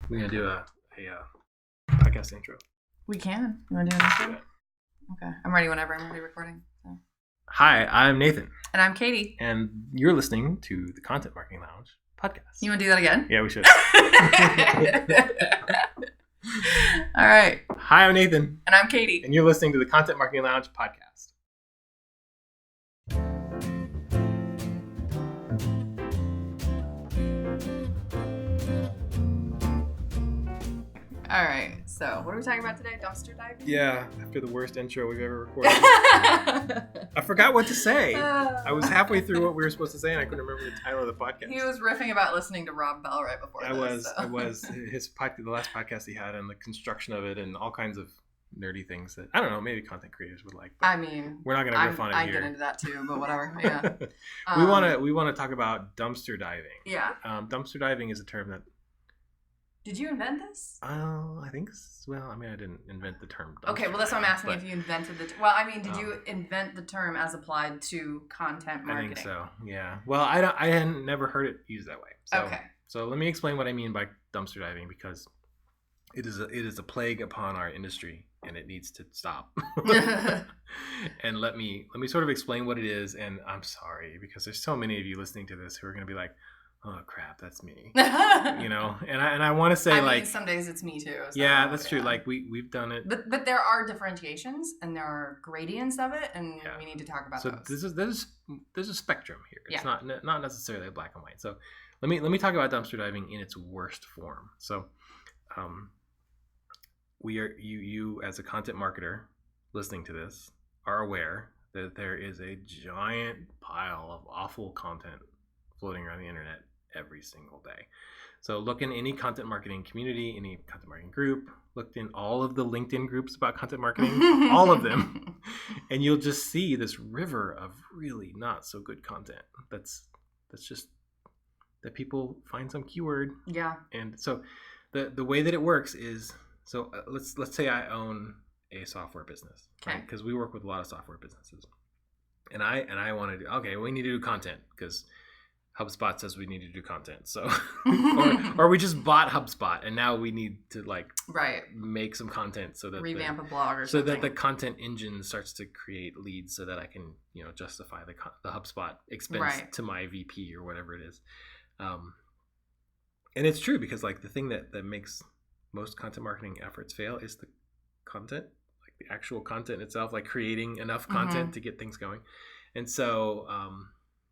We're gonna do a podcast intro. We can. You want to do an intro? Okay. I'm ready whenever I'm ready recording. So. Hi, I'm Nathan. And I'm Katie. And you're listening to the Content Marketing Lounge podcast. You want to do that again? Yeah, we should. All right. Hi, I'm Nathan. And I'm Katie. And you're listening to the Content Marketing Lounge podcast. All right. So, what are we talking about today? Dumpster diving? Yeah, after the worst intro we've ever recorded. I forgot what to say. I was halfway through what we were supposed to say, and I couldn't remember the title of the podcast. He was riffing about listening to Rob Bell right before I was. His podcast, the last podcast he had, and the construction of it, and all kinds of nerdy things that, I don't know, maybe content creators would like. I mean, we're not going to riff on it here. I get into that too, but whatever. Yeah. We want to talk about dumpster diving. Yeah. Dumpster diving is a term that. Did you invent this? I think. Well, I mean, I didn't invent the term. Okay, well, that's what I'm asking. If you invented the. Well, I mean, did you invent the term as applied to content marketing? I think so. Yeah. Well, I hadn't never heard it used that way. So, okay. So let me explain what I mean by dumpster diving, because it is a plague upon our industry, and it needs to stop. And let me sort of explain what it is. And I'm sorry, because there's so many of you listening to this who are going to be like, oh crap, that's me. And I want to say, I mean, some days it's me too. So, yeah, that's true. Like we've done it. But there are differentiations and there are gradients of it, and we need to talk about those. So there's a spectrum here. It's not necessarily black and white. So let me talk about dumpster diving in its worst form. So you as a content marketer listening to this are aware that there is a giant pile of awful content floating around the internet every single day. So look in any content marketing community, any content marketing group, look in all of the LinkedIn groups about content marketing, all of them, and you'll just see this river of really not so good content. That's just that people find some keyword. Yeah. And so the way that it works is, so let's say I own a software business, okay? Because we work with a lot of software businesses, and I want to do, okay, we need to do content because HubSpot says we need to do content. So, or we just bought HubSpot and now we need to make some content so that revamp a blog or so something. that the content engine starts to create leads so that I can, justify the HubSpot expense to my VP or whatever it is. And it's true, because like the thing that makes most content marketing efforts fail is the content, like the actual content itself, like creating enough content to get things going. And so,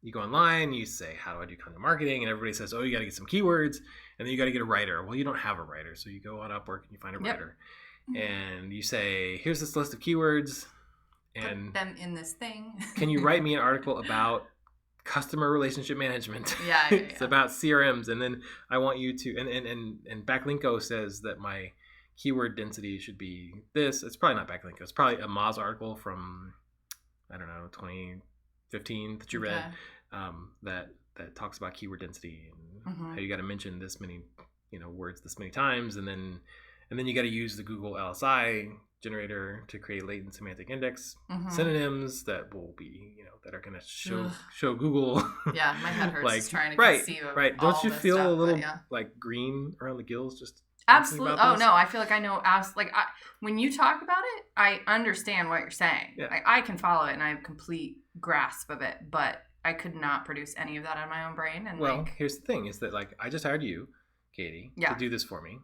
you go online, you say, how do I do content marketing? And everybody says, oh, you got to get some keywords, and then you got to get a writer. Well, you don't have a writer. So you go on Upwork and you find a writer. And you say, here's this list of keywords. And put them in this thing. Can you write me an article about customer relationship management? Yeah. It's about CRMs. And then I want you to, and Backlinko says that my keyword density should be this. It's probably not Backlinko. It's probably a Moz article from, I don't know, 2015 that you read. Okay. That talks about keyword density and how you got to mention this many words this many times, and then you got to use the Google LSI generator to create latent semantic index synonyms that will be that are going to show Google. Yeah, my head hurts like, trying to conceive of right. all Don't you this feel stuff, a little like green around the gills just absolutely? Oh no, I feel like I know. When you talk about it, I understand what you're saying. Yeah. I can follow it and I have complete grasp of it, but I could not produce any of that in my own brain. And here's the thing: is that like I just hired you, Katie, to do this for me.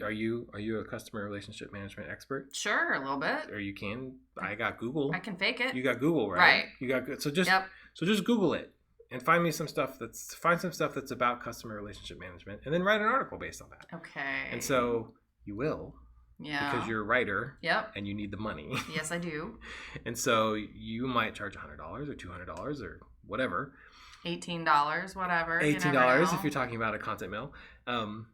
Are you a customer relationship management expert? Sure, a little bit. Or you can. I got Google. I can fake it. You got Google, right? Right. You got so just Google it and find some stuff that's about customer relationship management, and then write an article based on that. Okay. And so you will. Yeah. Because you're a writer. Yep. And you need the money. Yes, I do. And so you might charge $100 or $200 or whatever. $18, whatever. $18 if you're talking about a content mill. And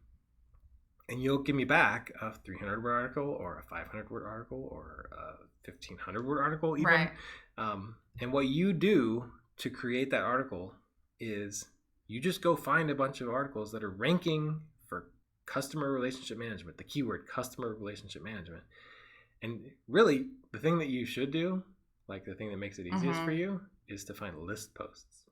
you'll give me back a 300-word article or a 500-word article or a 1,500-word article even. Right. And what you do to create that article is you just go find a bunch of articles that are ranking for customer relationship management, the keyword customer relationship management. And really, the thing that you should do, like the thing that makes it easiest for you, is to find list posts.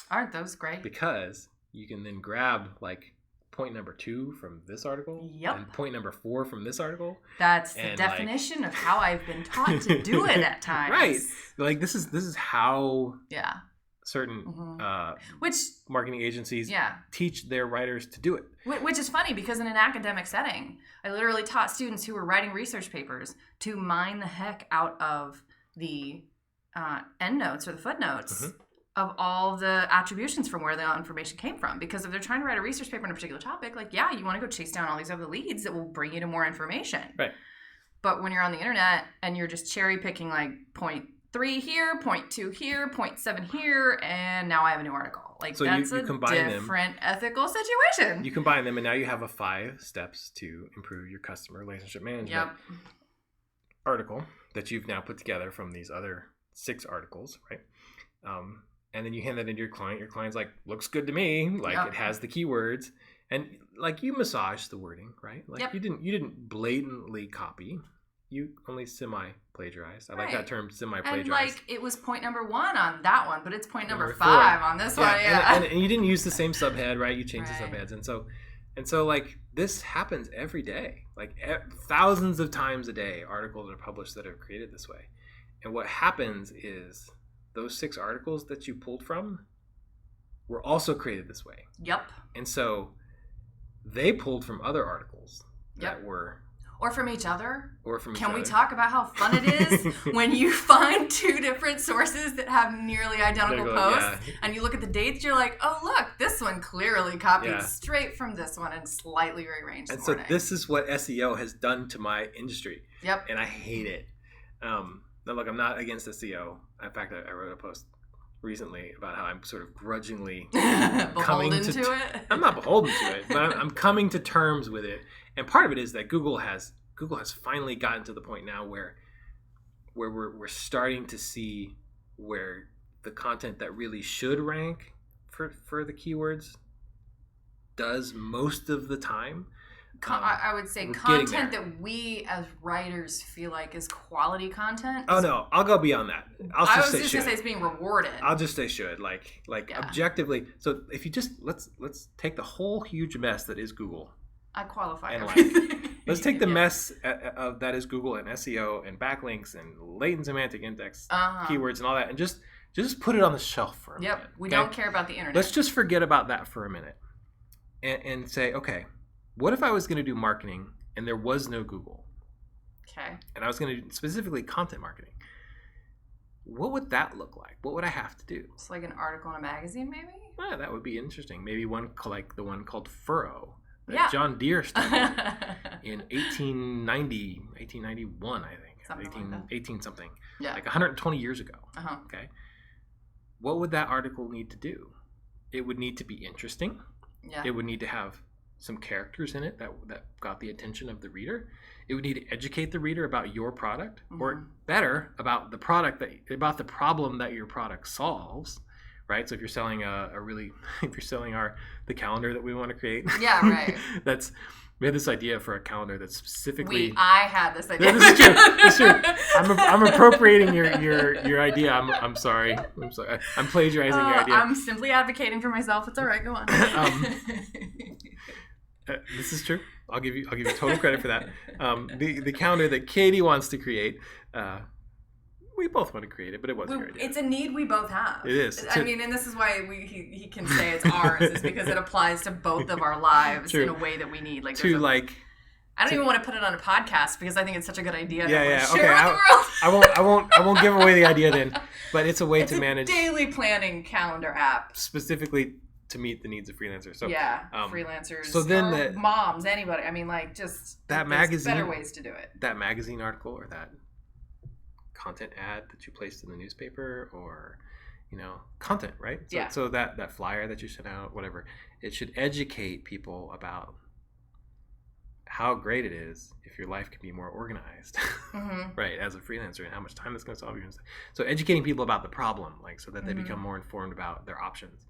Aren't those great? Because you can then grab like point number 2 from this article, Yep. and point number 4 from this article. That's the definition of how I've been taught to do it at times. Right. Like this is how certain which marketing agencies teach their writers to do it. Which is funny because in an academic setting, I literally taught students who were writing research papers to mine the heck out of the endnotes or the footnotes of all the attributions from where the information came from. Because if they're trying to write a research paper on a particular topic, like, yeah, you want to go chase down all these other leads that will bring you to more information. Right. But when you're on the internet and you're just cherry picking like 0.3 here, 0.2 here, 0.7 here, and now I have a new article. Like, so that's a different ethical situation. You combine them, and now you have a 5 steps to improve your customer relationship management article that you've now put together from these other 6 articles, right? And then you hand that into your client. Your client's like, looks good to me. Like it has the keywords, and like you massage the wording, right? Like you didn't blatantly copy. You only semi-plagiarized. I like that term, semi-plagiarized. And like it was point number 1 on that one, but it's point number 5 on this one. Yeah. And you didn't use the same subhead, right? You changed the subheads, and so like this happens every day. Like thousands of times a day, articles are published that are created this way. And what happens is those 6 articles that you pulled from were also created this way. Yep. And so they pulled from other articles that were... Or from each other. Can we talk about how fun it is when you find 2 different sources that have nearly identical posts and you look at the dates, you're like, oh, look, this one clearly copied straight from this one and slightly rearranged. And so this is what SEO has done to my industry. Yep. And I hate it. Now, look, I'm not against SEO. In fact, I wrote a post recently about how I'm sort of grudgingly beholden to it. I'm not beholden to it, but I'm coming to terms with it. And part of it is that Google has finally gotten to the point now where we're starting to see where the content that really should rank for the keywords does most of the time. I would say content that we as writers feel like is quality content. Oh no, I'll go beyond that. I was just gonna say it's being rewarded. I'll just say should, like objectively. So if you just let's take the whole huge mess that is Google. I qualify everything. Let's take the mess of that is Google and SEO and backlinks and latent semantic index keywords and all that, and just put it on the shelf for a minute. Yep, we don't care about the internet. Let's just forget about that for a minute, and say, okay, what if I was going to do marketing and there was no Google? Okay. And I was going to do specifically content marketing. What would that look like? What would I have to do? It's like an article in a magazine, maybe? Yeah, that would be interesting. Maybe one like the one called Furrow that John Deere started in 1891, I think. 18 something. Yeah. Like 120 years ago. Okay. What would that article need to do? It would need to be interesting. Yeah. It would need to have some characters in it that got the attention of the reader. It would need to educate the reader about your product, or better, about the about the problem that your product solves, right? So if you're selling the calendar that we want to create, right. We had this idea for a calendar that's specifically. I had this idea. This is true. I'm appropriating your idea. I'm sorry. I'm plagiarizing your idea. I'm simply advocating for myself. It's all right. Go on. This is true. I'll give you total credit for that. The calendar that Katie wants to create, we both want to create it, but it wasn't your idea. It's a need we both have. It is. I mean, and this is why he can say it's ours, is because it applies to both of our lives in a way that we need. Like, I don't even want to put it on a podcast because I think it's such a good idea. Yeah. Share with the world. I won't give away the idea then, but it's a way to manage daily planning calendar app specifically to meet the needs of freelancers. So freelancers. So then moms, anybody. I mean, like, just that magazine. Better ways to do it. That magazine article or that content ad that you placed in the newspaper, or content, right? So that flyer that you sent out, whatever, it should educate people about how great it is if your life can be more organized, right, as a freelancer, and how much time that's going to solve you. So educating people about the problem, like, so that they become more informed about their options,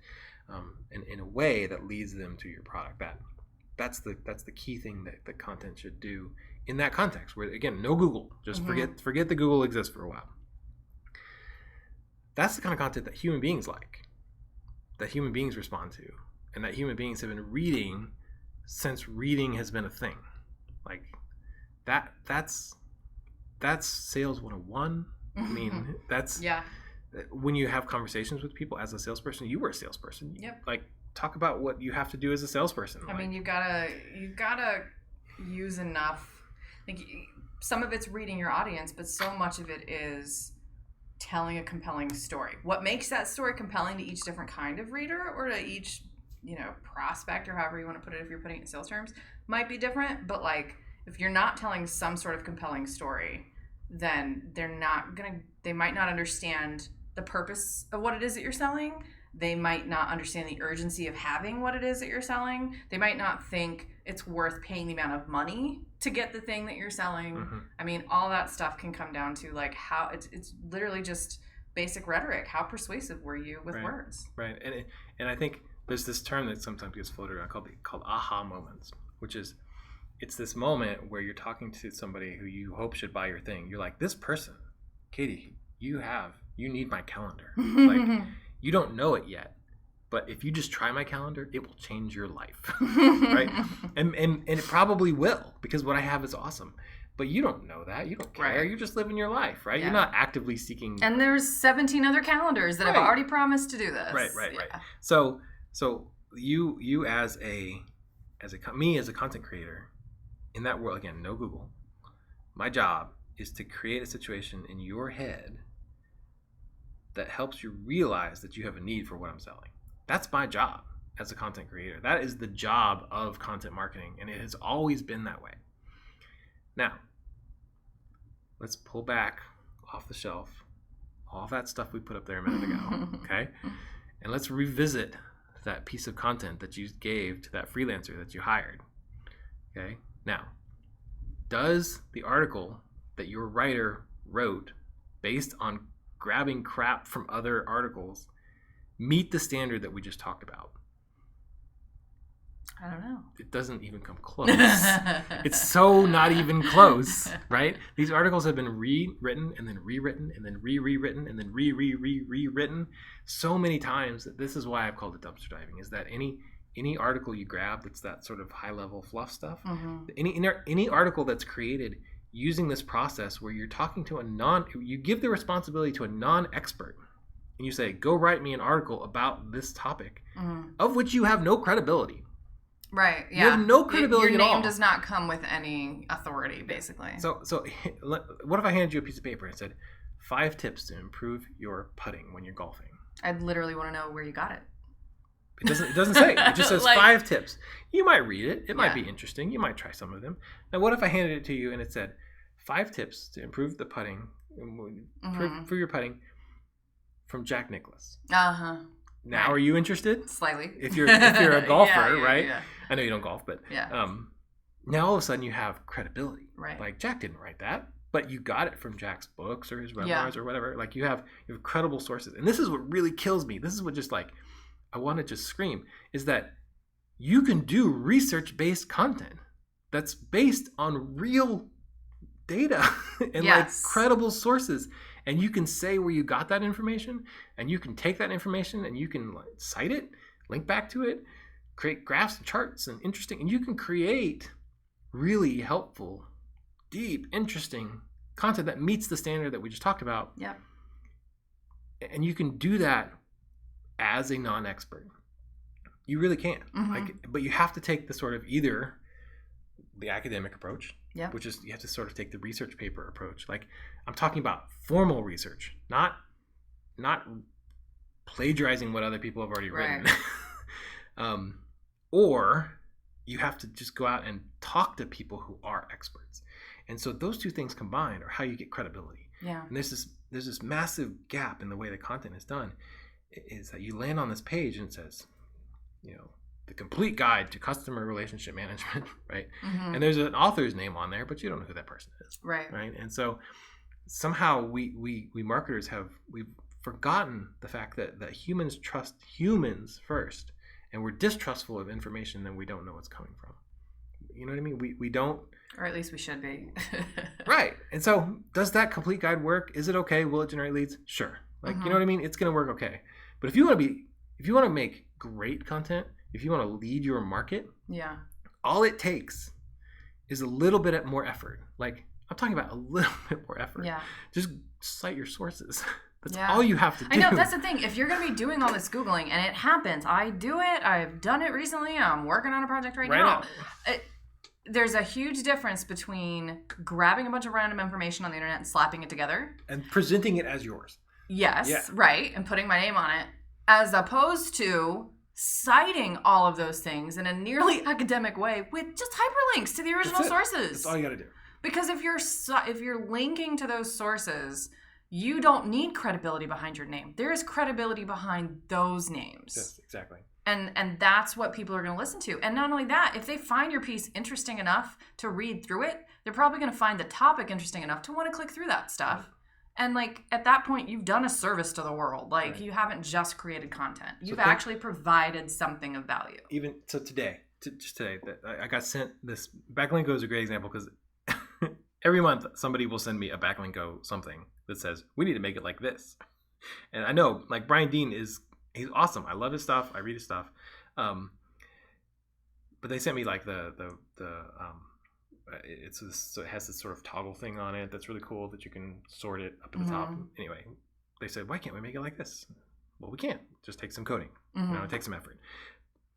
and in a way that leads them to your product. That's the key thing that the content should do in that context, where, again, no Google. Just forget the Google exists for a while. That's the kind of content that human beings like, that human beings respond to, and that human beings have been reading since reading has been a thing. Like that's sales 101. I mean, that's when you have conversations with people as a salesperson. You were a salesperson. Yep. Like, talk about what you have to do as a salesperson. I mean, you gotta use enough. Like, some of it's reading your audience, but so much of it is telling a compelling story. What makes that story compelling to each different kind of reader, or to each, prospect, or however you want to put it, if you're putting it in sales terms, might be different. But like, if you're not telling some sort of compelling story, then they might not understand the purpose of what it is that you're selling. They might not understand the urgency of having what it is that you're selling. They might not think it's worth paying the amount of money to get the thing that you're selling. Mm-hmm. I mean, all that stuff can come down to like how it's literally just basic rhetoric. How persuasive were you with words? Right. And I think there's this term that sometimes gets floated around called aha moments, which is, it's this moment where you're talking to somebody who you hope should buy your thing. You're like, this person, Katie, you need my calendar. Like, you don't know it yet, but if you just try my calendar, it will change your life, right? And it probably will, because what I have is awesome. But you don't know that. You don't care. Right. You're just living your life, right? Yeah. You're not actively seeking. And there's 17 other calendars that have already promised to do this. Right. So you as me as a content creator in that world, again, no Google, my job is to create a situation in your head that helps you realize that you have a need for what I'm selling. That's my job as a content creator. That is the job of content marketing, and it has always been that way. Now, let's pull back off the shelf all that stuff we put up there a minute ago, okay? And let's revisit that piece of content that you gave to that freelancer that you hired, okay? Now, does the article that your writer wrote based on grabbing crap from other articles meet the standard that we just talked about? I don't know. It doesn't even come close. It's so not even close, right? These articles have been rewritten and then rewritten and then rewritten and then rewritten so many times that this is why I've called it dumpster diving, is that any article you grab that's that sort of high level fluff stuff, any article that's created using this process where you're talking to you give the responsibility to a non-expert, and you say, go write me an article about this topic, of which you have no credibility. Right. Yeah. You have no credibility at all. Your name does not come with any authority, basically. So what if I handed you a piece of paper and said, 5 tips to improve your putting when you're golfing? I'd literally want to know where you got it. It doesn't say. It just says 5 tips. You might read it. It might be interesting. You might try some of them. Now, what if I handed it to you and it said 5 tips to improve the putting, improve your putting, from Jack Nicklaus? Now, are you interested? Slightly. If you're a golfer, right? Yeah. I know you don't golf, but now all of a sudden you have credibility. Right. Like, Jack didn't write that, but you got it from Jack's books or his webinars or whatever. Like, you have credible sources. And this is what really kills me. This is what just, like, I want to just scream, is that you can do research-based content that's based on real data and like credible sources. And you can say where you got that information, and you can take that information and you can cite it, link back to it, create graphs and charts and and you can create really helpful, deep, interesting content that meets the standard that we just talked about. Yeah. And you can do that as a non-expert. You really can. But you have to take the sort of either the academic approach, which is you have to sort of take the research paper approach. Like, I'm talking about formal research, not plagiarizing what other people have already written. Or you have to just go out and talk to people who are experts. And so those two things combined are how you get credibility. Yeah. And there's this massive gap in the way the content is done, is that you land on this page and it says, the complete guide to customer relationship management, right? And there's an author's name on there, but you don't know who that person is. Right. And so somehow we marketers we've forgotten the fact that humans trust humans first, and we're distrustful of information that we don't know what's coming from. You know what I mean? We don't, or at least we should be. Right. And so does that complete guide work? Is it okay? Will it generate leads? Sure. Like, you know what I mean? It's going to work okay. But if you want to make great content, if you want to lead your market, all it takes is a little bit more effort. Like, I'm talking about a little bit more effort. Yeah. Just cite your sources. That's Yeah. all you have to do. I know, that's the thing. If you're going to be doing all this Googling, and it happens, I do it, I've done it recently, I'm working on a project right now. There's a huge difference between grabbing a bunch of random information on the internet and slapping it together. And presenting it as yours. Yes, right, and putting my name on it, as opposed to citing all of those things in a nearly academic way with just hyperlinks to the original sources. That's all you got to do. Because if you're linking to those sources, you don't need credibility behind your name. There is credibility behind those names. Yes, exactly. And that's what people are going to listen to. And not only that, if they find your piece interesting enough to read through it, they're probably going to find the topic interesting enough to want to click through that stuff. Right. And like at that point, you've done a service to the world. Like you haven't just created content. You've actually provided something of value. Even so today, I got sent this. Backlinko is a great example because every month somebody will send me a backlinko something that says, we need to make it like this. And I know, like, Brian Dean he's awesome. I love his stuff. I read his stuff. But they sent me like so it has this sort of toggle thing on it that's really cool that you can sort it up at the top. Anyway, they said, why can't we make it like this? Well, we can't. Just take some coding. It takes some effort.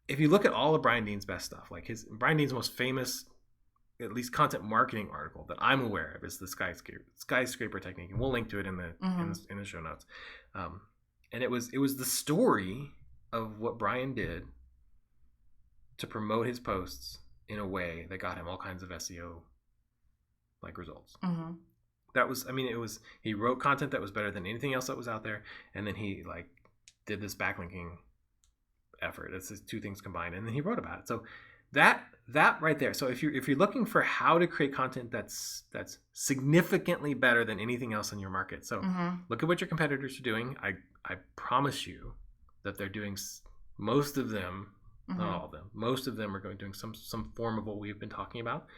If you look at all of Brian Dean's best stuff, like Brian Dean's most famous, at least content marketing article that I'm aware of, is the skyscraper technique, and we'll link to it in the show notes. And it was the story of what Brian did to promote his posts in a way that got him all kinds of SEO like results. That was, he wrote content that was better than anything else that was out there, and then he like did this backlinking effort. It's just two things combined, and then he wrote about it. So that right there. So if you're looking for how to create content that's significantly better than anything else in your market, so look at what your competitors are doing. I promise you that they're doing, most of them, not all of them, most of them are doing some form of what we've been talking about,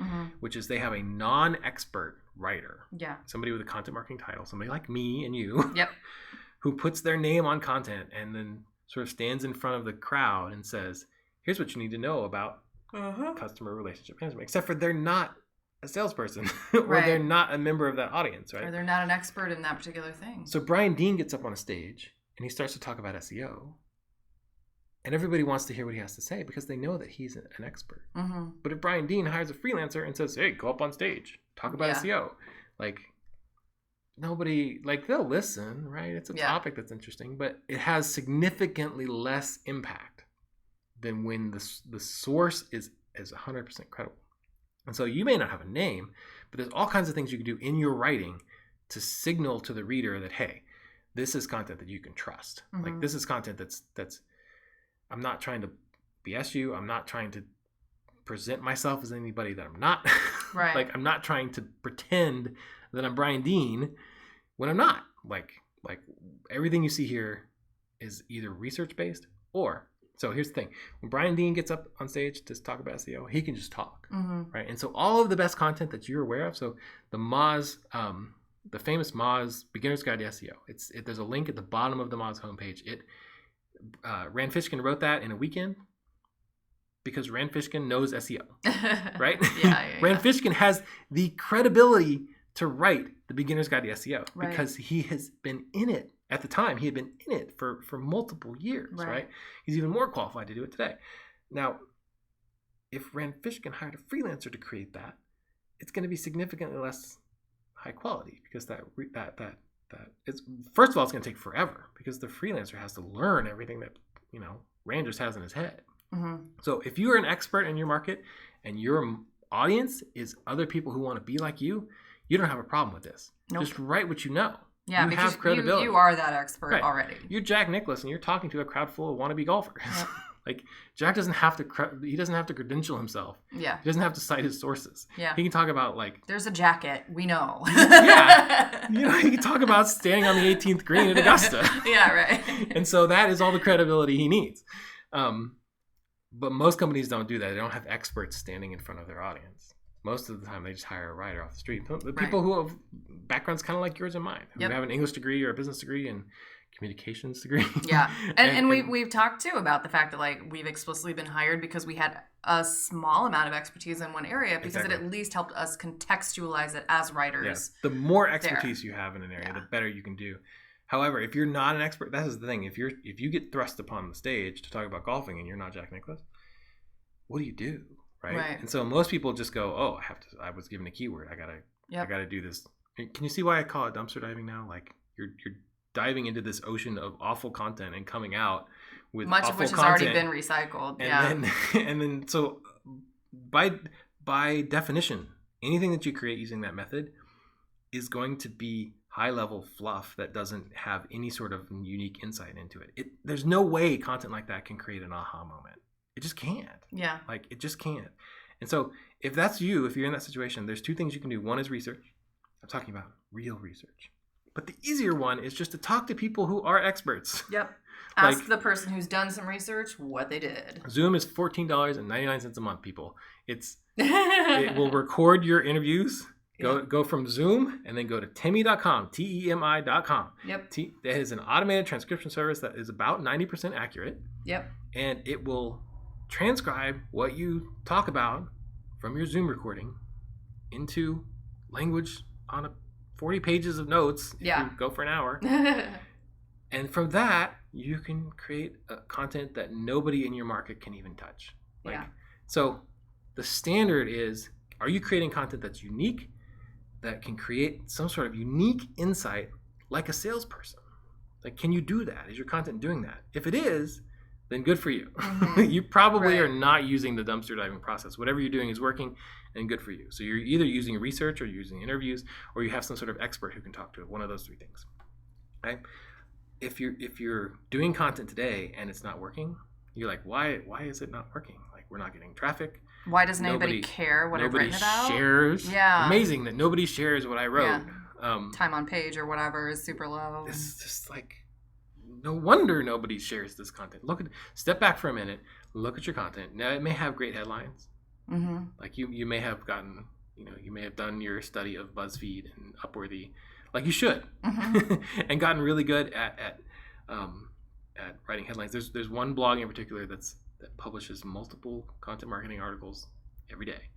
which is they have a non-expert writer, somebody with a content marketing title, somebody like me and you, who puts their name on content and then sort of stands in front of the crowd and says, here's what you need to know about customer relationship management, except for they're not a salesperson or they're not a member of that audience, right? Or they're not an expert in that particular thing. So Brian Dean gets up on a stage and he starts to talk about SEO, and everybody wants to hear what he has to say because they know that he's an expert. But if Brian Dean hires a freelancer and says, hey, go up on stage, talk about SEO, like, nobody, like, they'll listen, right? It's a topic that's interesting, but it has significantly less impact than when the source is 100% credible. And so you may not have a name, but there's all kinds of things you can do in your writing to signal to the reader that, hey, this is content that you can trust. Like, this is content that's I'm not trying to BS you. I'm not trying to present myself as anybody that I'm not. Right. Like, I'm not trying to pretend that I'm Brian Dean when I'm not. Like everything you see here is either research-based or... So here's the thing. When Brian Dean gets up on stage to talk about SEO, he can just talk, right? And so all of the best content that you're aware of, so the Moz, the famous Moz Beginner's Guide to SEO, there's a link at the bottom of the Moz homepage. Rand Fishkin wrote that in a weekend because Rand Fishkin knows SEO, right? Rand Fishkin has the credibility to write the Beginner's Guide to SEO because he has been in it. At the time, he had been in it for multiple years, right? He's even more qualified to do it today. Now, if Rand Fishkin hired a freelancer to create that, it's going to be significantly less high quality because that it's, first of all, it's going to take forever because the freelancer has to learn everything that, Rand just has in his head. So if you are an expert in your market and your audience is other people who want to be like you don't have a problem with this. Just write what you know. Yeah, you because have credibility. You are that expert already. You're Jack Nicklaus, and you're talking to a crowd full of wannabe golfers. Yep. Like, Jack doesn't have to credential himself. Yeah. He doesn't have to cite his sources. Yeah. He can talk about, like... There's a jacket. We know. Yeah. He can talk about standing on the 18th green at Augusta. Yeah, right. And so that is all the credibility he needs. But most companies don't do that. They don't have experts standing in front of their audience. Most of the time, they just hire a writer off the street. The people who have backgrounds kind of like yours and mine, who have an English degree or a business degree and communications degree. Yeah. And we've talked too about the fact that like we've explicitly been hired because we had a small amount of expertise in one area because it at least helped us contextualize it as writers. Yes. The more expertise you have in an area, the better you can do. However, if you're not an expert, that is the thing. If you get thrust upon the stage to talk about golfing and you're not Jack Nicklaus, what do? Right? And so most people just go, "Oh, I was given a keyword. I gotta do this." Can you see why I call it dumpster diving now? Like you're diving into this ocean of awful content and coming out with much awful of which has content, already been recycled. And then so by definition, anything that you create using that method is going to be high level fluff that doesn't have any sort of unique insight into it. There's no way content like that can create an aha moment. It just can't. Yeah. Like it just can't. And so if that's you, if you're in that situation, there's two things you can do. One is research. I'm talking about real research. But the easier one is just to talk to people who are experts. Yep. Ask the person who's done some research what they did. Zoom is $14.99 a month, people. It will record your interviews. Go from Zoom and then go to Temi.com, TEMI.com. Yep. That is an automated transcription service that is about 90% accurate. Yep. And it will transcribe what you talk about from your Zoom recording into language on 40 pages of notes if you go for an hour. And from that, you can create content that nobody in your market can even touch. So the standard is, are you creating content that's unique, that can create some sort of unique insight like a salesperson? Like, can you do that? Is your content doing that? If it is, then good for you. Mm-hmm. You probably are not using the dumpster diving process. Whatever you're doing is working and good for you. So you're either using research or you're using interviews or you have some sort of expert who can talk to it. One of those three things. Right? If you're doing content today and it's not working, you're like, why is it not working? Like, we're not getting traffic. Why doesn't anybody care what I've written about? Nobody shares. Yeah. Amazing that nobody shares what I wrote. Yeah. Time on page or whatever is super low. It's just like, no wonder nobody shares this content. Step back for a minute. Look at your content. Now, it may have great headlines. Mm-hmm. Like you may have gotten, you may have done your study of BuzzFeed and Upworthy, like you should, mm-hmm. and gotten really good at writing headlines. There's one blog in particular that publishes multiple content marketing articles every day,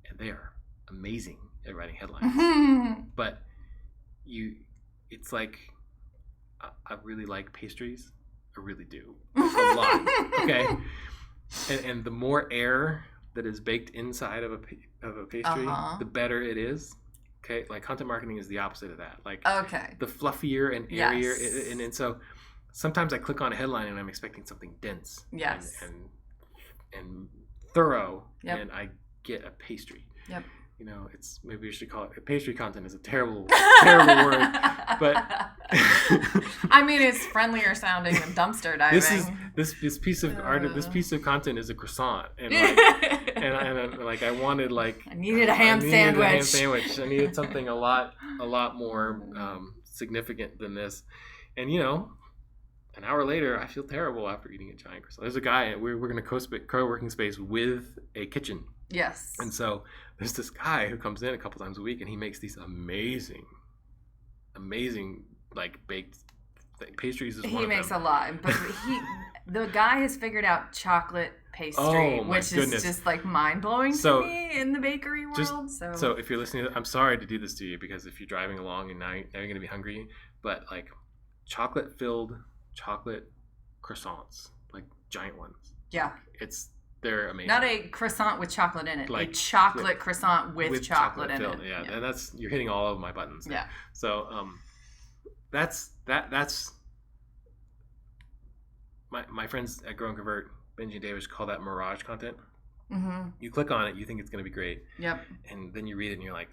and they are amazing at writing headlines. Mm-hmm. But it's like, I really like pastries. I really do. A lot. Okay. And the more air that is baked inside of a pastry, the better it is. Okay. Like content marketing is the opposite of that. Like the fluffier and airier. Yes. And so sometimes I click on a headline and I'm expecting something dense. Yes. And thorough. Yep. And I get a pastry. Yep. It's maybe we should call it pastry content is a terrible word, but I mean it's friendlier sounding than dumpster diving. This piece of art, this piece of content is a croissant, and I wanted I needed a ham sandwich. I needed something a lot more significant than this, and an hour later I feel terrible after eating a giant croissant. There's a guy we're going to co-working space with a kitchen. Yes. And so there's this guy who comes in a couple times a week and he makes these amazing like baked pastries. He makes a lot, but the guy has figured out chocolate pastry, which is just like mind blowing to me in the bakery world. So if you're listening, I'm sorry to do this to you because if you're driving along and now you're going to be hungry, but like chocolate croissants, like giant ones. Yeah. They're amazing. Not a croissant with chocolate in it. Like a chocolate croissant with chocolate in it. Yeah, and you're hitting all of my buttons. Yeah. So that's my friends at Grow and Convert, Benji and Davis, call that mirage content. Mm-hmm. You click on it, you think it's going to be great. Yep. And then you read it and you're like,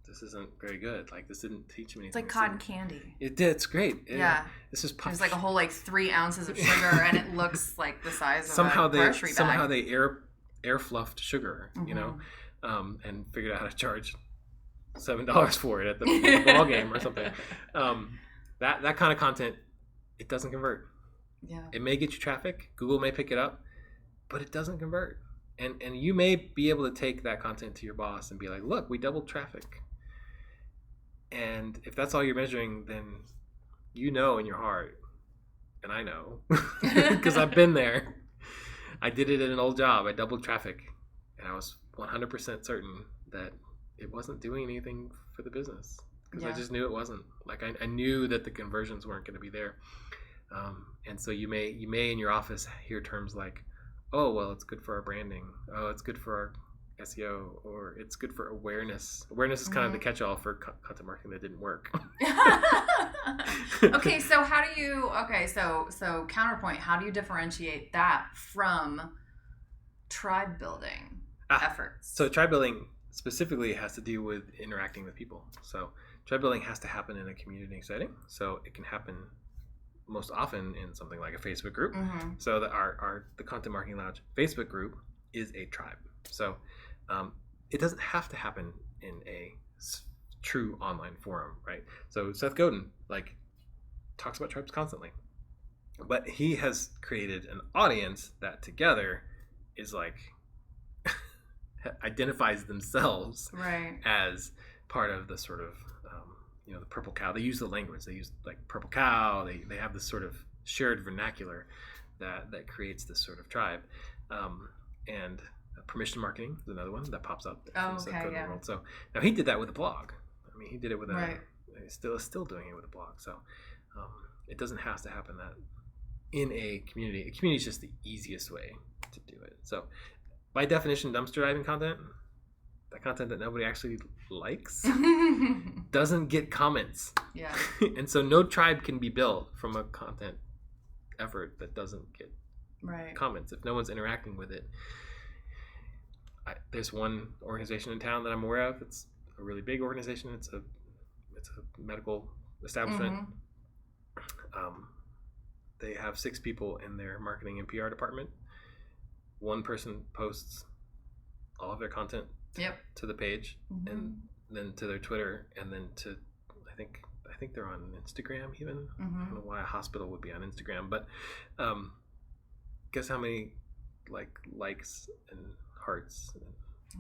this isn't very good. Like this didn't teach me anything. It's like cotton candy. It did. It's great. Yeah. This is There's like a whole 3 ounces of sugar, and it looks like the size of a grocery bag. Somehow they air fluffed sugar, mm-hmm. And figured out how to charge $7 for it at the ball game or something. That kind of content, it doesn't convert. Yeah. It may get you traffic. Google may pick it up, but it doesn't convert. And you may be able to take that content to your boss and be like, look, we doubled traffic. And if that's all you're measuring, then you know in your heart, and I know because I've been there. I did it at an old job. I doubled traffic, and I was 100% certain that it wasn't doing anything for the business because I just knew it wasn't. Like I knew that the conversions weren't going to be there. And so you may in your office hear terms like, oh, well, it's good for our branding. Oh, it's good for our SEO, or it's good for awareness. Awareness is kind of the catch-all for content marketing that didn't work. Okay, so how do you? Okay, so counterpoint. How do you differentiate that from tribe building efforts? So tribe building specifically has to do with interacting with people. So tribe building has to happen in a community setting. So it can happen most often in something like a Facebook group. So that the Content Marketing Lounge Facebook group is a tribe. So it doesn't have to happen in a true online forum, right? So Seth Godin talks about tribes constantly, but he has created an audience that together is identifies themselves as part of the sort of the purple cow. They use the language. They use purple cow. They have this sort of shared vernacular that creates this sort of tribe. And permission marketing is another one that pops up from Seth Godin world. So now he did that with a blog. I mean, he did it with he's still doing it with a blog. So it doesn't have to happen that in a community. A community is just the easiest way to do it. So by definition, dumpster diving content, that content that nobody actually likes, doesn't get comments. Yeah. And so no tribe can be built from a content effort that doesn't get comments. If no one's interacting with it. There's one organization in town that I'm aware of. It's a really big organization. It's a medical establishment. They have 6 people in their marketing and PR department. One person posts all of their content to the page, and then to their Twitter, and then to I think they're on Instagram even. I don't know why a hospital would be on Instagram, but guess how many likes and hearts?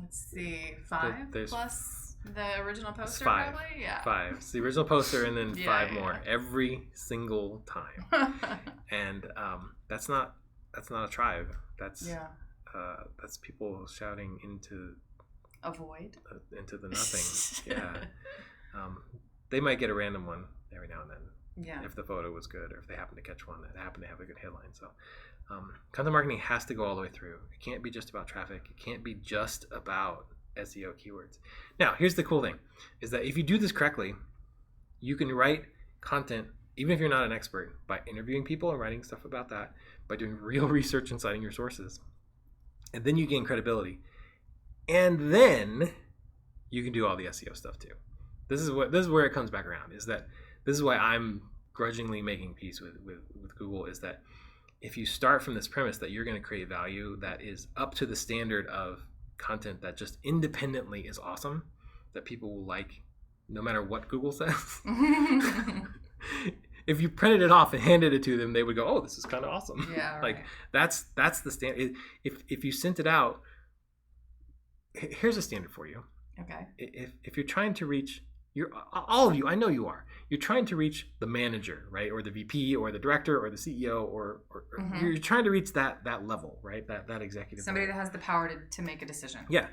Let's see, 5 plus the original poster. 5, probably? Yeah, 5. It's the original poster, and then 5 more every single time. And that's not a tribe. That's people shouting into a void, into the nothing. They might get a random one every now and then. If the photo was good, or if they happen to catch one that happened to have a good headline. So content marketing has to go all the way through. It can't be just about traffic. It can't be just about SEO keywords. Now, here's the cool thing, is that if you do this correctly, you can write content, even if you're not an expert, by interviewing people and writing stuff about that, by doing real research and citing your sources. And then you gain credibility. And then you can do all the SEO stuff too. This is where it comes back around, is that this is why I'm grudgingly making peace with Google, is that if you start from this premise that you're going to create value that is up to the standard of content that just independently is awesome, that people will like no matter what Google says. If you printed it off and handed it to them, they would go, oh, this is kind of awesome. Yeah, right. That's the standard. If you sent it out, here's a standard for you. Okay. If you're trying to reach, all of you, I know you are. You're trying to reach the manager, right, or the VP, or the director, or the CEO, or you're trying to reach that level, right? That executive. Somebody that has the power to make a decision. Yeah.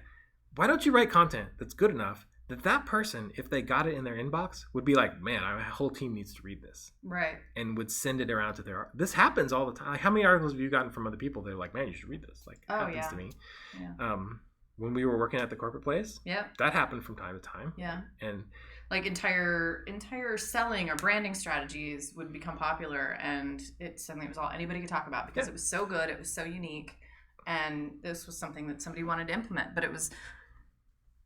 Why don't you write content that's good enough that person, if they got it in their inbox, would be like, man, our whole team needs to read this. Right. And would send it around to their. This happens all the time. Like, how many articles have you gotten from other people? They're like, man, you should read this. Like, happens to me. Yeah. When we were working at the corporate place, that happened from time to time. Yeah. And like entire selling or branding strategies would become popular, and it suddenly was all anybody could talk about because it was so good, it was so unique, and this was something that somebody wanted to implement. But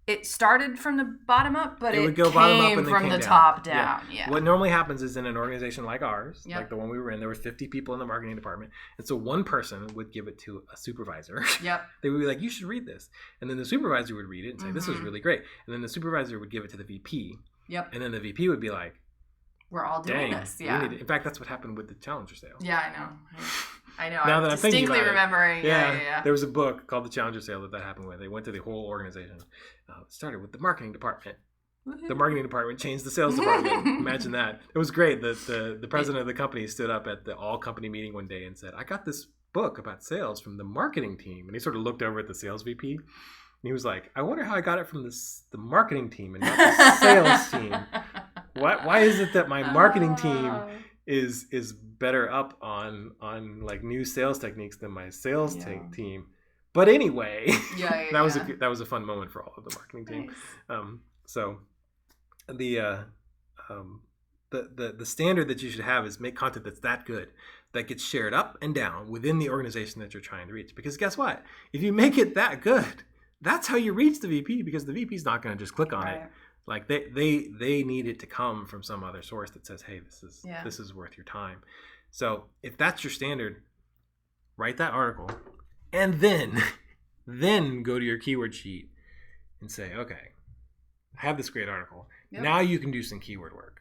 it started from the bottom up, but it would go bottom up and then from the top down. Yeah. What normally happens is in an organization like ours, like the one we were in, there were 50 people in the marketing department. And so one person would give it to a supervisor. Yep. They would be like, you should read this. And then the supervisor would read it and say, this is really great. And then the supervisor would give it to the VP. Yep. And then the VP would be like, we're all doing this. Yeah. In fact, that's what happened with the Challenger sale. Yeah, I know. Now that I'm thinking about remembering. Yeah. There was a book called The Challenger Sale that happened with. They went to the whole organization. It started with the marketing department. the marketing department changed the sales department. Imagine that. It was great. The president of the company stood up at the all company meeting one day and said, I got this book about sales from the marketing team. And he sort of looked over at the sales VP and he was like, I wonder how I got it from the marketing team and not the sales team. Why is it that my marketing team is better up on like new sales techniques than my sales team? But anyway, that was a fun moment for all of the marketing team. So the standard that you should have is make content that's that good, that gets shared up and down within the organization that you're trying to reach. Because guess what? If you make it that good, that's how you reach the VP, because the VP is not going to just click on it. Like they need it to come from some other source that says, hey, this is worth your time. So if that's your standard, write that article and then go to your keyword sheet and say, okay, I have this great article. Yep. Now you can do some keyword work.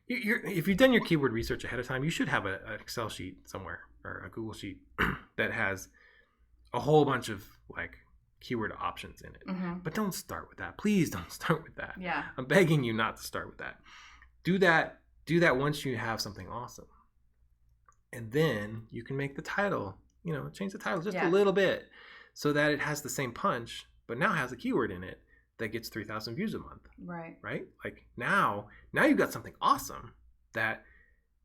If you've done your keyword research ahead of time, you should have an Excel sheet somewhere or a Google sheet that has a whole bunch of like keyword options in it. Mm-hmm. But don't start with that. Please don't start with that. Yeah. I'm begging you not to start with that. Do that once you have something awesome. And then you can make the title, change the title just a little bit so that it has the same punch, but now has a keyword in it that gets 3,000 views a month. Right? Like now you've got something awesome that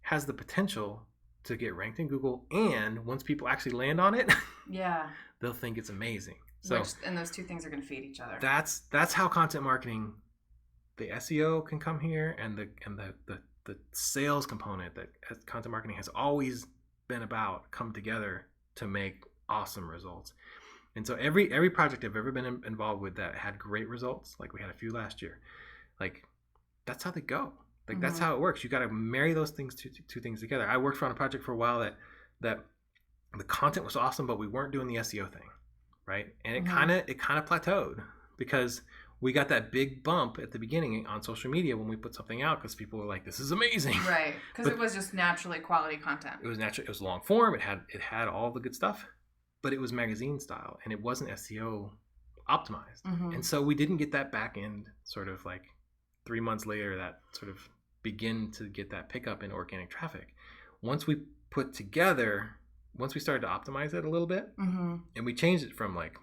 has the potential to get ranked in Google. And once people actually land on it, they'll think it's amazing. So, and those two things are going to feed each other. That's how content marketing, the SEO can come here, and the sales component that content marketing has always been about come together to make awesome results. And so every project I've ever been involved with that had great results, like we had a few last year, like that's how they go. Like that's how it works. You got to marry those things, two things together. I worked on a project for a while that the content was awesome, but we weren't doing the SEO thing. Right. And it kind of plateaued because we got that big bump at the beginning on social media when we put something out because people were like, this is amazing. Right. Because it was just naturally quality content. It was natural. It was long form. It had all the good stuff, but it was magazine style and it wasn't SEO optimized. Mm-hmm. And so we didn't get that back end sort of like 3 months later, that sort of begin to get that pickup in organic traffic. Once we started to optimize it a little bit, and we changed it from like,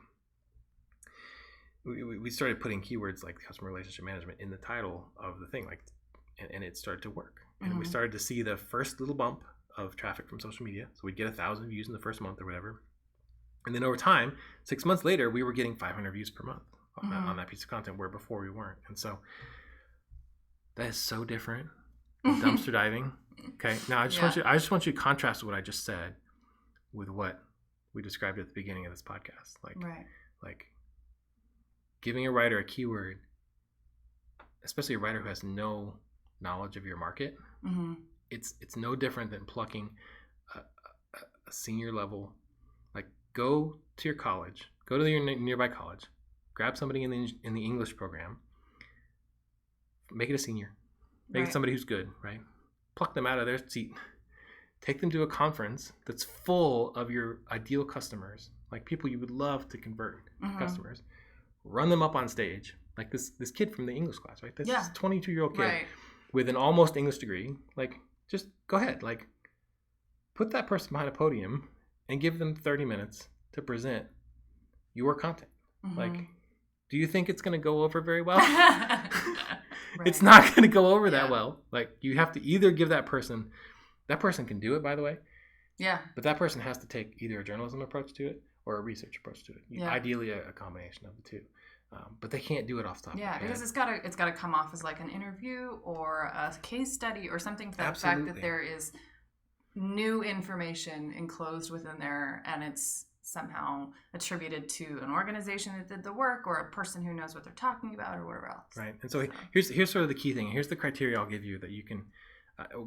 we started putting keywords like customer relationship management in the title of the thing, like, and it started to work. And we started to see the first little bump of traffic from social media. So we'd get 1,000 views in the first month or whatever. And then over time, 6 months later, we were getting 500 views per month on that piece of content, where before we weren't. And so that is so different than dumpster diving. Okay. Now I just want you to contrast what I just said with what we described at the beginning of this podcast. Like giving a writer a keyword, especially a writer who has no knowledge of your market, it's no different than plucking a senior level. Like go to your college, go to your nearby college, grab somebody in the English program, make it a senior, make it somebody who's good, right? Pluck them out of their seat. Take them to a conference that's full of your ideal customers, like people you would love to convert customers. Run them up on stage, like this kid from the English class, right? This 22-year-old kid with an almost English degree. Like, just go ahead, like, put that person behind a podium and give them 30 minutes to present your content. Like, do you think it's going to go over very well? It's not going to go over that well. Like, you have to either give that person can do it, by the way. Yeah. But that person has to take either a journalism approach to it or a research approach to it. Ideally, a combination of the two. But they can't do it off the top of their head. Because it's got to come off as like an interview or a case study or something to the fact that there is new information enclosed within there, and it's somehow attributed to an organization that did the work or a person who knows what they're talking about or whatever else. Right. And so here's sort of the key thing. Here's the criteria I'll give you that you can.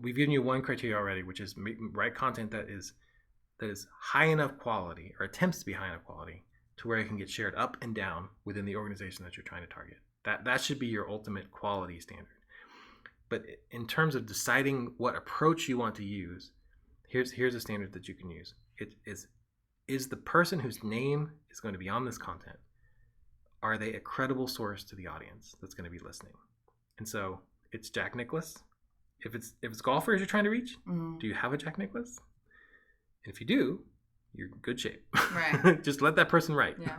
We've given you one criteria already, which is write content that is high enough quality, or attempts to be high enough quality, to where it can get shared up and down within the organization that you're trying to target. That should be your ultimate quality standard. But in terms of deciding what approach you want to use, here's a standard that you can use. It is the person whose name is going to be on this content, are they a credible source to the audience that's going to be listening? And so it's Jack Nicklaus. If it's golfers you're trying to reach, do you have a Jack Nicklaus? If you do, you're in good shape. Right. Just let that person write. Yeah.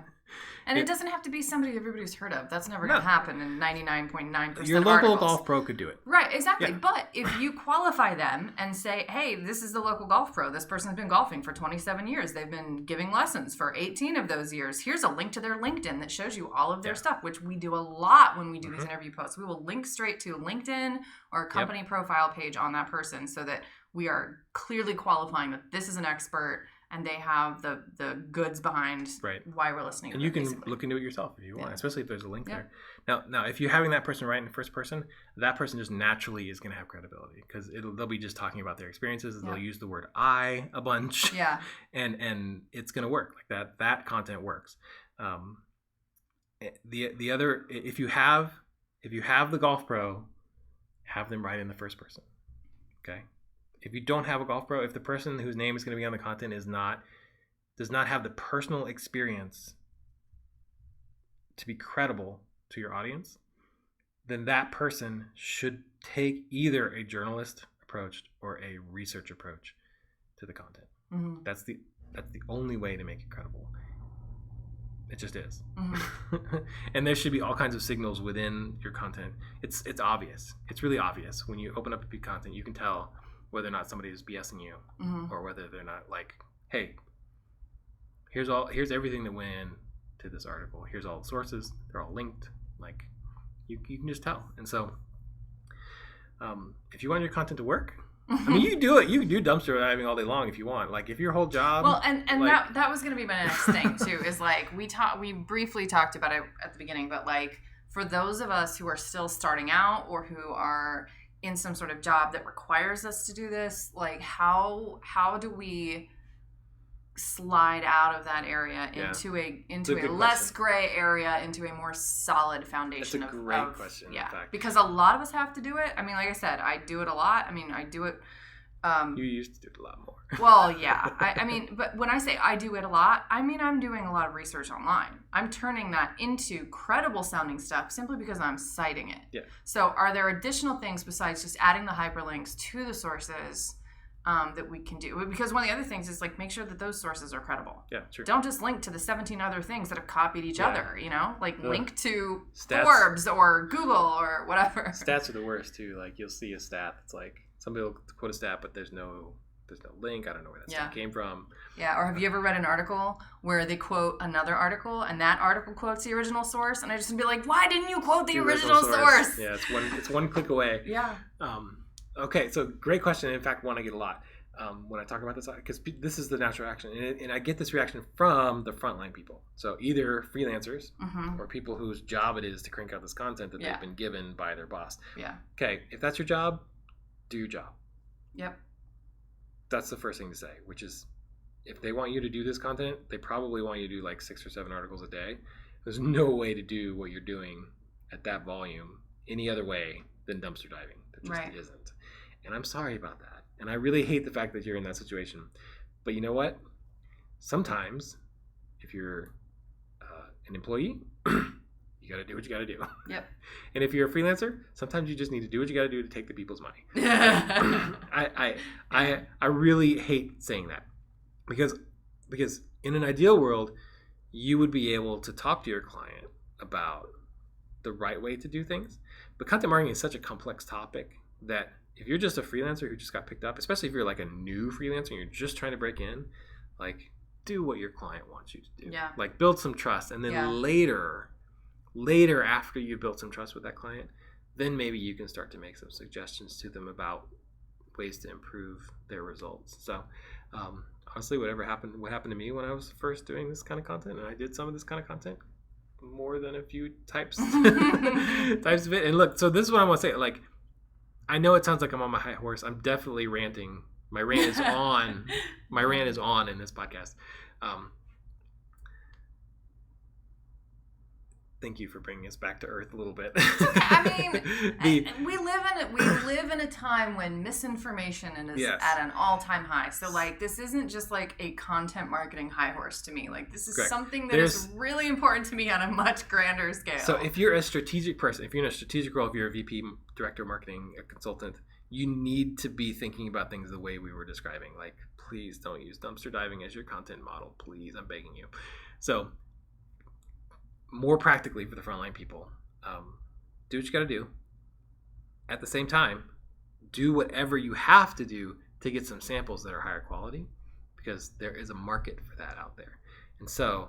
And it doesn't have to be somebody everybody's heard of. That's never No. going to happen in 99.9% Your of local articles. golf pro could do it. Right, exactly. Yeah. But if you qualify them and say, hey, this is the local golf pro. This person's been golfing for 27 years. They've been giving lessons for 18 of those years. Here's a link to their LinkedIn that shows you all of their stuff, which we do a lot when we do these interview posts. We will link straight to LinkedIn or a company profile page on that person so that we are clearly qualifying that this is an expert and they have the goods behind why we're listening to and them, you can basically. look into it yourself if you want, especially if there's a link there. Now, if you're having that person write in the first person, that person just naturally is going to have credibility because they'll be just talking about their experiences. They'll use the word "I" a bunch. Yeah, and it's going to work like that. That content works. The other, if you have the golf pro, have them write in the first person. Okay. If you don't have a golf pro, if the person whose name is going to be on the content does not have the personal experience to be credible to your audience, then that person should take either a journalist approach or a research approach to the content. That's the only way to make it credible. It just is. And there should be all kinds of signals within your content. It's obvious. It's really obvious. When you open up your content, you can tell whether or not somebody is BSing you or whether they're not like, hey, here's everything that went into this article. Here's all the sources. They're all linked. Like you can just tell. And so if you want your content to work, I mean, you can do it. You can do dumpster diving all day long if you want. Like if your whole job. Well, and like, that was going to be my next thing too. Is like we briefly talked about it at the beginning, but like for those of us who are still starting out or who are in some sort of job that requires us to do this, like how do we slide out of that area into a less gray area, into a more solid foundation? That's a great question. Yeah, in fact. because a lot of us have to do it. I mean, like I said, I do it a lot. I mean, I do it. You used to do it a lot more. Well, yeah. I mean, but when I say I do it a lot, I mean I'm doing a lot of research online. I'm turning that into credible sounding stuff simply because I'm citing it. Yeah. So are there additional things besides just adding the hyperlinks to the sources that we can do? Because one of the other things is like make sure that those sources are credible. Yeah, true. Don't just link to the 17 other things that have copied each other, you know? Like link to Stats. Forbes or Google or whatever. Stats are the worst too. Like you'll see a stat that's like somebody will quote a stat, but there's no link. I don't know where that stat came from. Yeah, or have you ever read an article where they quote another article and that article quotes the original source? And I just be like, why didn't you quote the original source? Yeah, it's one click away. Yeah. Okay, so great question. In fact, one I get a lot when I talk about this, because this is the natural reaction. And I get this reaction from the frontline people. So either freelancers or people whose job it is to crank out this content that they've been given by their boss. Yeah. Okay, if that's your job, do your job. Yep. That's the first thing to say, which is if they want you to do this content, they probably want you to do like 6 or 7 articles a day. There's no way to do what you're doing at that volume any other way than dumpster diving. There just isn't. And I'm sorry about that. And I really hate the fact that you're in that situation. But you know what? Sometimes if you're an employee, you got to do what you got to do. Yep. And if you're a freelancer, sometimes you just need to do what you got to do to take the people's money. I really hate saying that because in an ideal world, you would be able to talk to your client about the right way to do things. But content marketing is such a complex topic that if you're just a freelancer who just got picked up, especially if you're like a new freelancer and you're just trying to break in, like do what your client wants you to do. Yeah. Like build some trust, and then later after you've built some trust with that client, then maybe you can start to make some suggestions to them about ways to improve their results. So honestly, what happened to me when I was first doing this kind of content, and I did some of this kind of content, more than a few types of it. And look, so this is what I want to say. Like, I know it sounds like I'm on my high horse. I'm definitely ranting. My rant is on. My rant is on in this podcast. Thank you for bringing us back to earth a little bit. I mean, we live in a time when misinformation is at an all-time high. So like, this isn't just like a content marketing high horse to me. Like, this is something that is really important to me on a much grander scale. So if you're a strategic person, if you're in a strategic role, if you're a VP, director of marketing, a consultant, you need to be thinking about things the way we were describing. Like, please don't use dumpster diving as your content model. Please, I'm begging you. So more practically for the frontline people, do what you got to do. At the same time, do whatever you have to do to get some samples that are higher quality, because there is a market for that out there. And so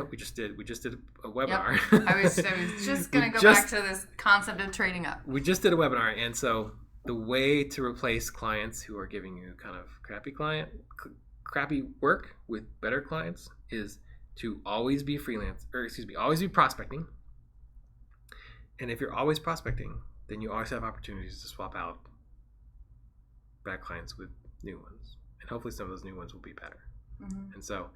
we just did a webinar. Yep. I was just going to go back to this concept of trading up. We just did a webinar, and so the way to replace clients who are giving you kind of crappy work with better clients is to always be always be prospecting. And if you're always prospecting, then you always have opportunities to swap out bad clients with new ones. And hopefully some of those new ones will be better. Mm-hmm. And so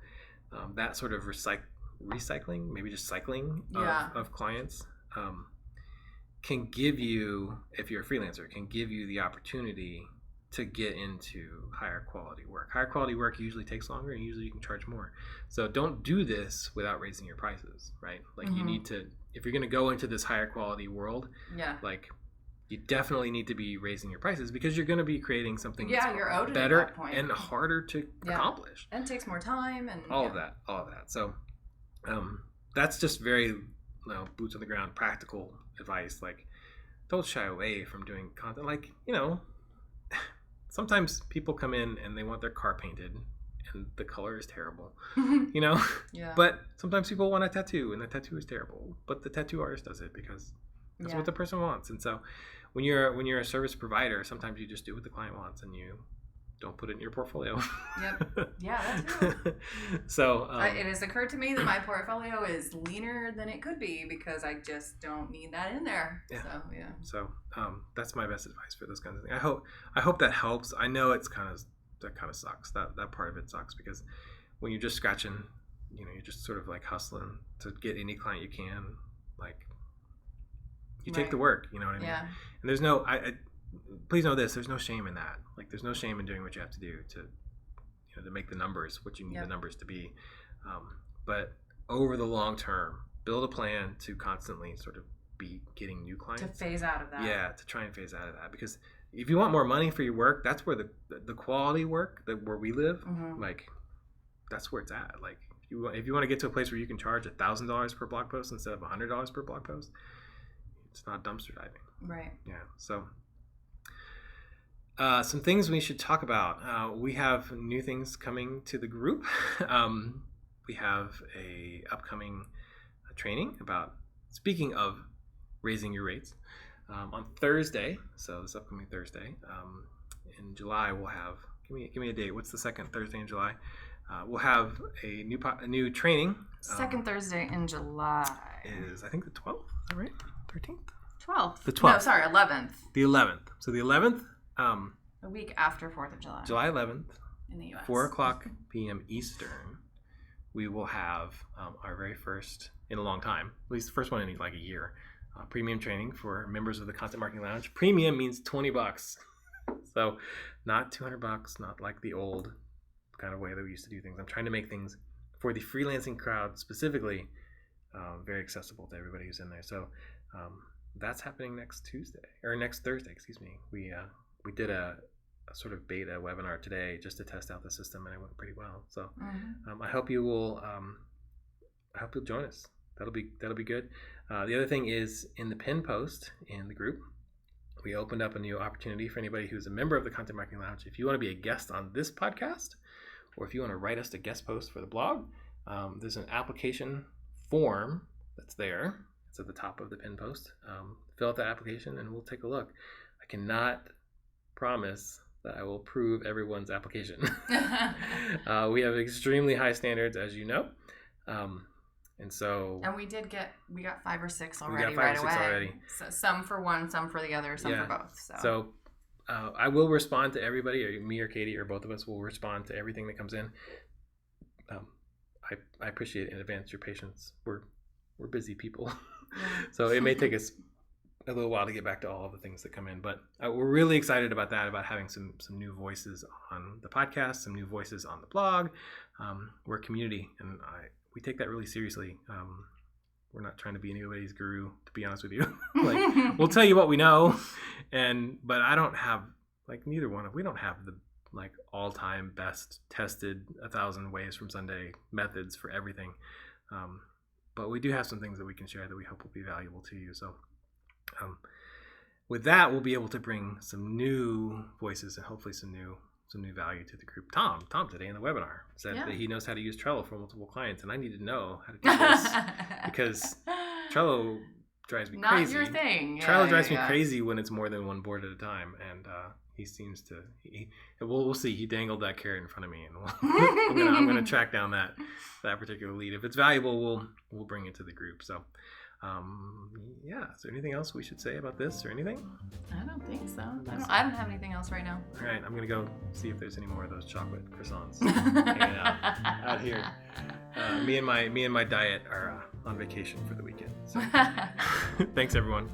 that sort of recycling, maybe just cycling of clients can give you, if you're a freelancer, can give you the opportunity to get into higher quality work. Higher quality work usually takes longer, and usually you can charge more. So don't do this without raising your prices, right? Like you need to, if you're going to go into this higher quality world, like you definitely need to be raising your prices, because you're going to be creating something that's you're owed better at that point. And harder to accomplish. And it takes more time and all of that. So that's just very boots on the ground, practical advice. Like, don't shy away from doing content. Like, sometimes people come in and they want their car painted and the color is terrible, but sometimes people want a tattoo and the tattoo is terrible, but the tattoo artist does it because that's what the person wants. And so when you're a service provider, sometimes you just do what the client wants and you don't put it in your portfolio. Yep. Yeah, that's true. So it has occurred to me that my portfolio is leaner than it could be because I just don't need that in there. Yeah. So that's my best advice for those kinds of things. I hope that helps. I know that kind of sucks. That part of it sucks, because when you're just scratching, you're just sort of like hustling to get any client you can. Like, you take the work. You know what I mean? Yeah. And there's no please know this, there's no shame in that. Like, there's no shame in doing what you have to do to make the numbers what you need the numbers to be. But over the long term, build a plan to constantly sort of be getting new clients. To phase out of that. Yeah, to try and phase out of that. Because if you want more money for your work, that's where the quality work, where we live, like, that's where it's at. Like, if you want to get to a place where you can charge $1,000 per blog post instead of $100 per blog post, it's not dumpster diving. Right. Yeah. So some things we should talk about. We have new things coming to the group. We have a upcoming training about, speaking of raising your rates, on Thursday. So this upcoming Thursday in July, we'll have. Give me a date. What's the second Thursday in July? We'll have a new training. Second Thursday in July is, I think, the 12th. Is that right? 13th. 12th. The 12th. No, sorry, 11th. The 11th. So the 11th. A week after 4th of July. July 11th. In the U.S. 4:00 p.m. Eastern. We will have our very first, in a long time, at least the first one in like a year, premium training for members of the Content Marketing Lounge. Premium means $20. So not $200, not like the old kind of way that we used to do things. I'm trying to make things for the freelancing crowd specifically very accessible to everybody who's in there. So that's happening next Thursday, excuse me. We did a sort of beta webinar today just to test out the system, and it went pretty well. So I hope you will. I hope you'll join us. That'll be good. The other thing is, in the pin post in the group, we opened up a new opportunity for anybody who's a member of the Content Marketing Lounge. If you want to be a guest on this podcast, or if you want to write us a guest post for the blog, there's an application form that's there. It's at the top of the pin post. Fill out that application, and we'll take a look. I cannot promise that I will approve everyone's application. We have extremely high standards, as you know. And we got 5 or 6 already right away. So some for one, some for the other, some for both. So I will respond to everybody, or me or Katie or both of us will respond to everything that comes in. I appreciate in advance your patience. We're we're busy people. So it may take us a little while to get back to all of the things that come in, but we're really excited about that, about having some new voices on the podcast, some new voices on the blog. We're a community, and we take that really seriously. We're not trying to be anybody's guru, to be honest with you. Like, we'll tell you what we know, but I don't have, like, we don't have the like all-time best tested 1,000 ways from Sunday methods for everything. But we do have some things that we can share that we hope will be valuable to you. So with that, we'll be able to bring some new voices and hopefully some new value to the group. Tom today in the webinar said that he knows how to use Trello for multiple clients, and I need to know how to do this because Trello drives me crazy. Not your thing. Trello drives me crazy when it's more than one board at a time, and he seems to. We'll see. He dangled that carrot in front of me, and I'm gonna track down that particular lead. If it's valuable, we'll bring it to the group. So. Is there anything else we should say about this or anything? I don't think so. I don't have anything else right now. All right, I'm going to go see if there's any more of those chocolate croissants hanging out here. Me and my diet are on vacation for the weekend. So. Thanks, everyone.